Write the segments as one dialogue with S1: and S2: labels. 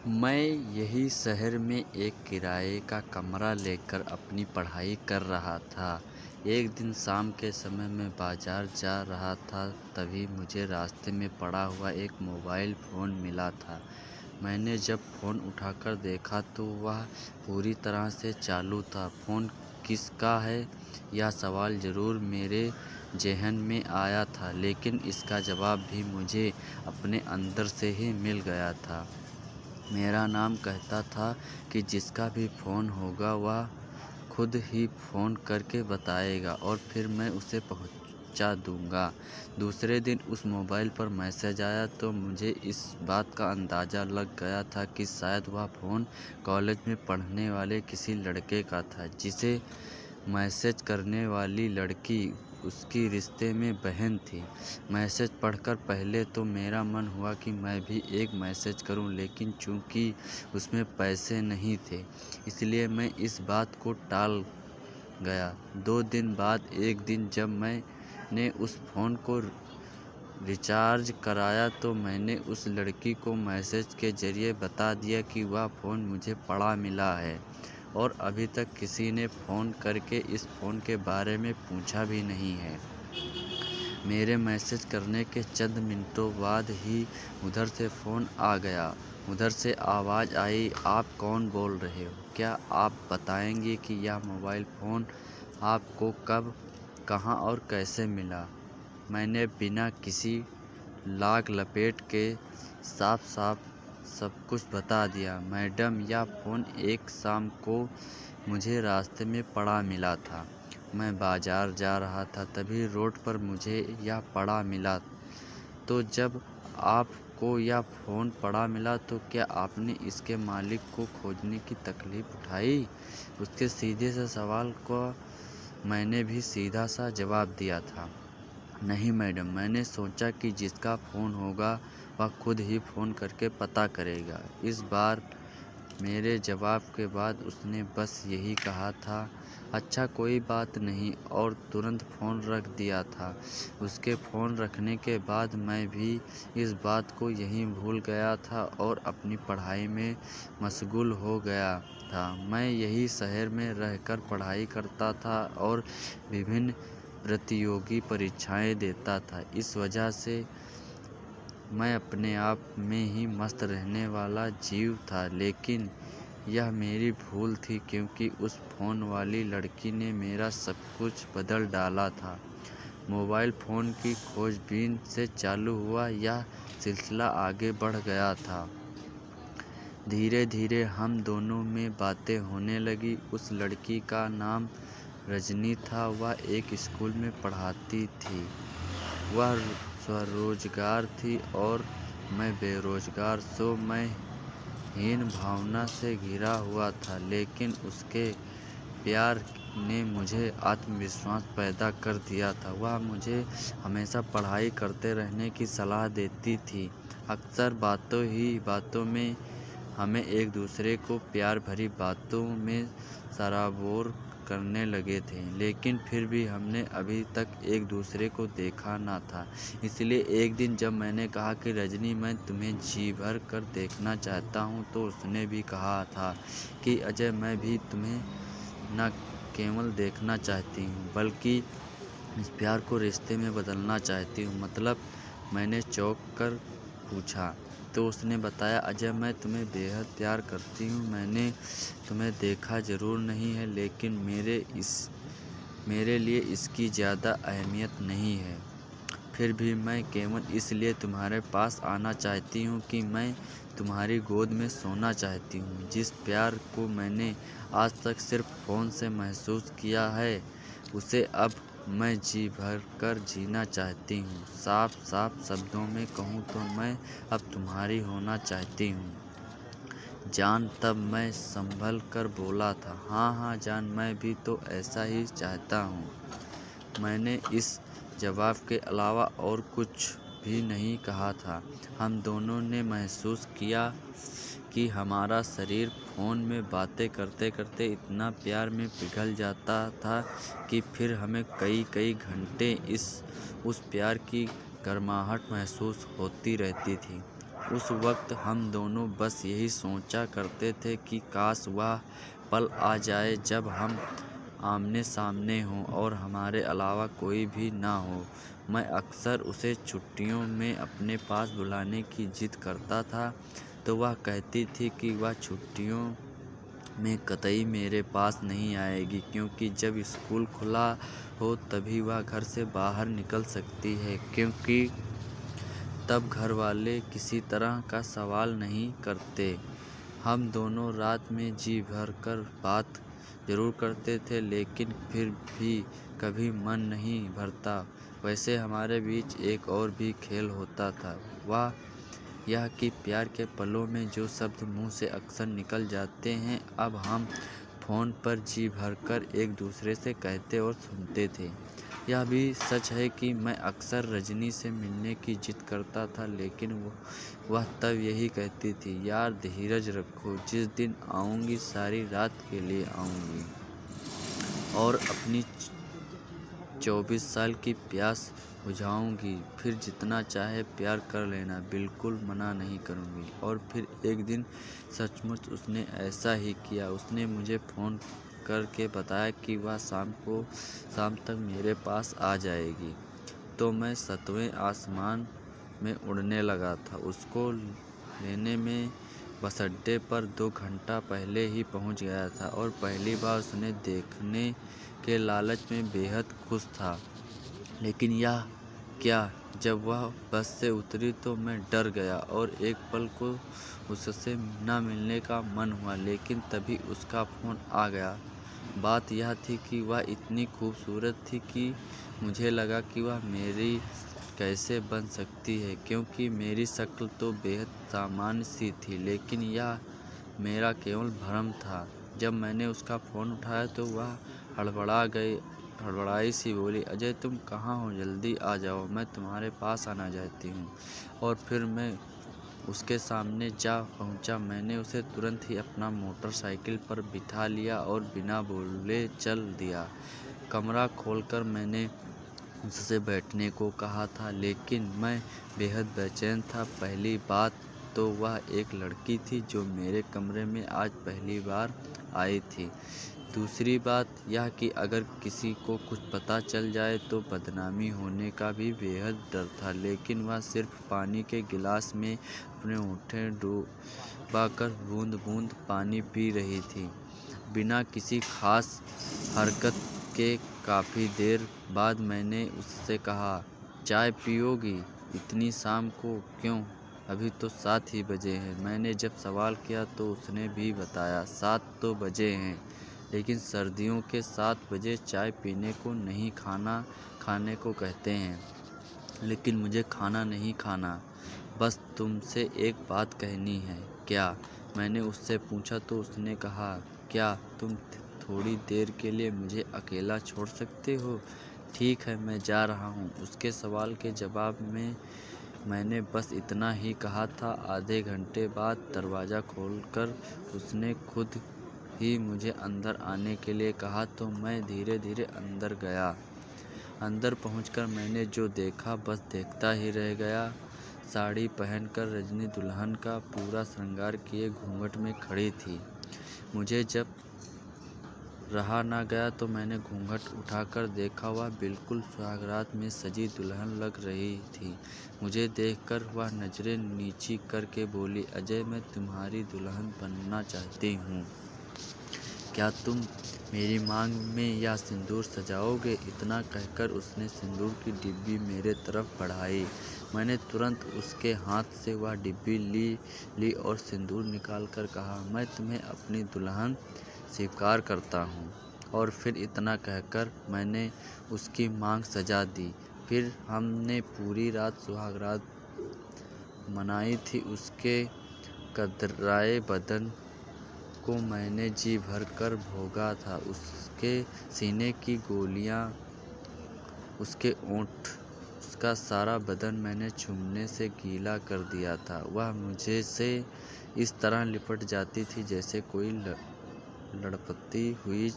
S1: मैं यही शहर में एक किराए का कमरा लेकर अपनी पढ़ाई कर रहा था। एक दिन शाम के समय मैं बाजार जा रहा था, तभी मुझे रास्ते में पड़ा हुआ एक मोबाइल फ़ोन मिला था। मैंने जब फ़ोन उठाकर देखा तो वह पूरी तरह से चालू था। फ़ोन किसका है, यह सवाल ज़रूर मेरे ज़हन में आया था, लेकिन इसका जवाब भी मुझे अपने अंदर से ही मिल गया था। मेरा नाम कहता था कि जिसका भी फ़ोन होगा वह खुद ही फ़ोन करके बताएगा और फिर मैं उसे पहुंचा दूंगा। दूसरे दिन उस मोबाइल पर मैसेज आया तो मुझे इस बात का अंदाज़ा लग गया था कि शायद वह फ़ोन कॉलेज में पढ़ने वाले किसी लड़के का था, जिसे मैसेज करने वाली लड़की उसकी रिश्ते में बहन थी। मैसेज पढ़कर पहले तो मेरा मन हुआ कि मैं भी एक मैसेज करूं, लेकिन चूंकि उसमें पैसे नहीं थे, इसलिए मैं इस बात को टाल गया। 2 दिन बाद एक दिन जब मैंने उस फ़ोन को रिचार्ज कराया तो मैंने उस लड़की को मैसेज के ज़रिए बता दिया कि वह फ़ोन मुझे पड़ा मिला है और अभी तक किसी ने फ़ोन करके इस फ़ोन के बारे में पूछा भी नहीं है। मेरे मैसेज करने के चंद मिनटों बाद ही उधर से फ़ोन आ गया। उधर से आवाज़ आई, आप कौन बोल रहे हो? क्या आप बताएंगे कि यह मोबाइल फ़ोन आपको कब, कहाँ और कैसे मिला? मैंने बिना किसी लाग लपेट के साफ साफ सब कुछ बता दिया। मैडम, यह फ़ोन एक शाम को मुझे रास्ते में पड़ा मिला था। मैं बाजार जा रहा था, तभी रोड पर मुझे यह पड़ा मिला। तो जब आपको यह फ़ोन पड़ा मिला तो क्या आपने इसके मालिक को खोजने की तकलीफ़ उठाई? उसके सीधे से सवाल को मैंने भी सीधा सा जवाब दिया था, नहीं मैडम, मैंने सोचा कि जिसका फ़ोन होगा वह खुद ही फ़ोन करके पता करेगा। इस बार मेरे जवाब के बाद उसने बस यही कहा था, अच्छा कोई बात नहीं, और तुरंत फ़ोन रख दिया था। उसके फ़ोन रखने के बाद मैं भी इस बात को यहीं भूल गया था और अपनी पढ़ाई में मशगूल हो गया था। मैं यही शहर में रहकर पढ़ाई करता था और विभिन्न प्रतियोगी परीक्षाएं देता था। इस वजह से मैं अपने आप में ही मस्त रहने वाला जीव था, लेकिन यह मेरी भूल थी क्योंकि उस फ़ोन वाली लड़की ने मेरा सब कुछ बदल डाला था। मोबाइल फ़ोन की खोजबीन से चालू हुआ यह सिलसिला आगे बढ़ गया था। धीरे धीरे हम दोनों में बातें होने लगी। उस लड़की का नाम रजनी था। वह एक स्कूल में पढ़ाती थी। वह स्वरोजगार थी और मैं बेरोजगार, सो मैं हीन भावना से घिरा हुआ था, लेकिन उसके प्यार ने मुझे आत्मविश्वास पैदा कर दिया था। वह मुझे हमेशा पढ़ाई करते रहने की सलाह देती थी। अक्सर बातों ही बातों में हमें एक दूसरे को प्यार भरी बातों में सराबोर करने लगे थे, लेकिन फिर भी हमने अभी तक एक दूसरे को देखा ना था। इसलिए एक दिन जब मैंने कहा कि रजनी, मैं तुम्हें जी भर कर देखना चाहता हूँ, तो उसने भी कहा था कि अजय, मैं भी तुम्हें न केवल देखना चाहती हूँ बल्कि इस प्यार को रिश्ते में बदलना चाहती हूँ। मतलब? मैंने चौंक कर पूछा। तो उसने बताया, अजय, मैं तुम्हें बेहद प्यार करती हूँ। मैंने तुम्हें देखा ज़रूर नहीं है, लेकिन मेरे लिए इसकी ज़्यादा अहमियत नहीं है। फिर भी मैं केवल इसलिए तुम्हारे पास आना चाहती हूँ कि मैं तुम्हारी गोद में सोना चाहती हूँ। जिस प्यार को मैंने आज तक सिर्फ फ़ोन से महसूस किया है, उसे अब मैं जी भर कर जीना चाहती हूँ। साफ साफ शब्दों में कहूँ तो मैं अब तुम्हारी होना चाहती हूँ। जान, तब मैं संभल कर बोला था, हाँ हाँ जान, मैं भी तो ऐसा ही चाहता हूँ। मैंने इस जवाब के अलावा और कुछ भी नहीं कहा था। हम दोनों ने महसूस किया कि हमारा शरीर फ़ोन में बातें करते करते इतना प्यार में पिघल जाता था कि फिर हमें कई कई घंटे उस प्यार की गर्माहट महसूस होती रहती थी। उस वक्त हम दोनों बस यही सोचा करते थे कि काश वह पल आ जाए जब हम आमने सामने हों और हमारे अलावा कोई भी ना हो। मैं अक्सर उसे छुट्टियों में अपने पास बुलाने की जिद करता था, तो वह कहती थी कि वह छुट्टियों में कतई मेरे पास नहीं आएगी, क्योंकि जब स्कूल खुला हो तभी वह घर से बाहर निकल सकती है, क्योंकि तब घर वाले किसी तरह का सवाल नहीं करते। हम दोनों रात में जी भर कर बात जरूर करते थे, लेकिन फिर भी कभी मन नहीं भरता। वैसे हमारे बीच एक और भी खेल होता था, वह यह कि प्यार के पलों में जो शब्द मुंह से अक्सर निकल जाते हैं, अब हम फ़ोन पर जी भरकर एक दूसरे से कहते और सुनते थे। यह भी सच है कि मैं अक्सर रजनी से मिलने की जिद करता था, लेकिन वह तब यही कहती थी, यार धीरज रखो, जिस दिन आऊँगी सारी रात के लिए आऊँगी और अपनी 24 साल की प्यास बुझाऊंगी, फिर जितना चाहे प्यार कर लेना, बिल्कुल मना नहीं करूंगी। और फिर एक दिन सचमुच उसने ऐसा ही किया। उसने मुझे फ़ोन करके बताया कि वह शाम तक मेरे पास आ जाएगी। तो मैं 7वें आसमान में उड़ने लगा था। उसको लेने में बस अड्डे पर 2 घंटा पहले ही पहुंच गया था और पहली बार उसे देखने के लालच में बेहद खुश था। लेकिन यह क्या, जब वह बस से उतरी तो मैं डर गया और एक पल को उससे न मिलने का मन हुआ, लेकिन तभी उसका फ़ोन आ गया। बात यह थी कि वह इतनी खूबसूरत थी कि मुझे लगा कि वह मेरी कैसे बन सकती है, क्योंकि मेरी शक्ल तो बेहद सामान्य सी थी। लेकिन यह मेरा केवल भ्रम था। जब मैंने उसका फ़ोन उठाया तो वह हड़बड़ाई सी बोली, अजय तुम कहाँ हो, जल्दी आ जाओ, मैं तुम्हारे पास आना चाहती हूँ। और फिर मैं उसके सामने जा पहुँचा। मैंने उसे तुरंत ही अपना मोटरसाइकिल पर बिठा लिया और बिना बोले चल दिया। कमरा खोलकर मैंने उससे बैठने को कहा था, लेकिन मैं बेहद बेचैन था। पहली बात तो वह एक लड़की थी जो मेरे कमरे में आज पहली बार आई थी। दूसरी बात यह कि अगर किसी को कुछ पता चल जाए तो बदनामी होने का भी बेहद डर था। लेकिन वह सिर्फ पानी के गिलास में अपने होंठ डुबाकर बूंद बूंद पानी पी रही थी, बिना किसी खास हरकत के। काफ़ी देर बाद मैंने उससे कहा, चाय पियोगी इतनी शाम को? क्यों, अभी तो 7 ही बजे हैं। मैंने जब सवाल किया तो उसने भी बताया, 7 तो बजे हैं, लेकिन सर्दियों के 7 बजे चाय पीने को नहीं, खाना खाने को कहते हैं। लेकिन मुझे खाना नहीं खाना, बस तुमसे एक बात कहनी है। क्या, मैंने उससे पूछा तो उसने कहा, क्या तुम थोड़ी देर के लिए मुझे अकेला छोड़ सकते हो? ठीक है, मैं जा रहा हूँ। उसके सवाल के जवाब में मैंने बस इतना ही कहा था। आधे घंटे बाद दरवाज़ा खोलकर उसने खुद ही मुझे अंदर आने के लिए कहा, तो मैं धीरे धीरे अंदर गया। अंदर पहुंचकर मैंने जो देखा बस देखता ही रह गया। साड़ी पहनकर रजनी दुल्हन का पूरा श्रृंगार किए घूंघट में खड़ी थी। मुझे जब रहा ना गया तो मैंने घूंघट उठाकर देखा, वह बिल्कुल सुहागरात में सजी दुल्हन लग रही थी। मुझे देखकर वह नज़रें नीची करके बोली, अजय मैं तुम्हारी दुल्हन बनना चाहती हूँ। क्या तुम मेरी मांग में यह सिंदूर सजाओगे? इतना कहकर उसने सिंदूर की डिब्बी मेरे तरफ बढ़ाई। मैंने तुरंत उसके हाथ से वह डिब्बी ली और सिंदूर निकालकर कहा, मैं तुम्हें अपनी दुल्हन स्वीकार करता हूँ। और फिर इतना कहकर मैंने उसकी मांग सजा दी। फिर हमने पूरी रात सुहागरात मनाई थी। उसके कतराए बदन को मैंने जी भर कर भोगा था। उसके सीने की गोलियां, उसके ओंठ, उसका सारा बदन मैंने चूमने से गीला कर दिया था। वह मुझे से इस तरह लिपट जाती थी जैसे कोई लड़पती हुई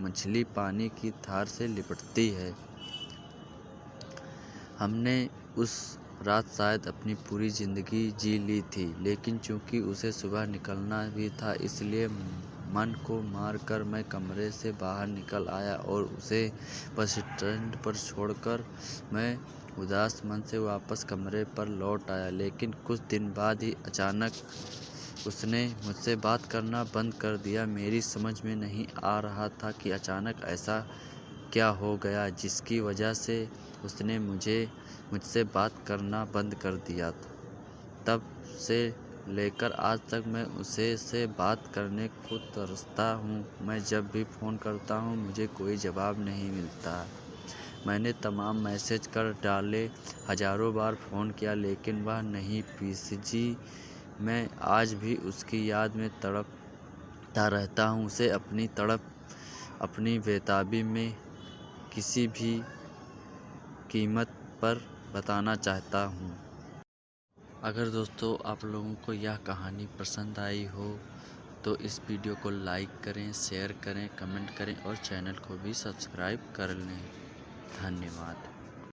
S1: मछली पानी की धार से लिपटती है। हमने उस रात शायद अपनी पूरी ज़िंदगी जी ली थी, लेकिन चूँकि उसे सुबह निकलना भी था, इसलिए मन को मार कर मैं कमरे से बाहर निकल आया और उसे बस स्टैंड पर छोड़कर मैं उदास मन से वापस कमरे पर लौट आया। लेकिन कुछ दिन बाद ही अचानक उसने मुझसे बात करना बंद कर दिया। मेरी समझ में नहीं आ रहा था कि अचानक ऐसा क्या हो गया जिसकी वजह से उसने मुझसे बात करना बंद कर दिया। तब से लेकर आज तक मैं उसे बात करने को तरसता हूँ। मैं जब भी फ़ोन करता हूँ मुझे कोई जवाब नहीं मिलता। मैंने तमाम मैसेज कर डाले, हज़ारों बार फ़ोन किया, लेकिन वह नहीं पीसीजी। मैं आज भी उसकी याद में तड़पता रहता हूँ। उसे अपनी तड़प, अपनी बेताबी में किसी भी कीमत पर बताना चाहता हूँ। अगर दोस्तों आप लोगों को यह कहानी पसंद आई हो तो इस वीडियो को लाइक करें, शेयर करें, कमेंट करें और चैनल को भी सब्सक्राइब कर लें। धन्यवाद।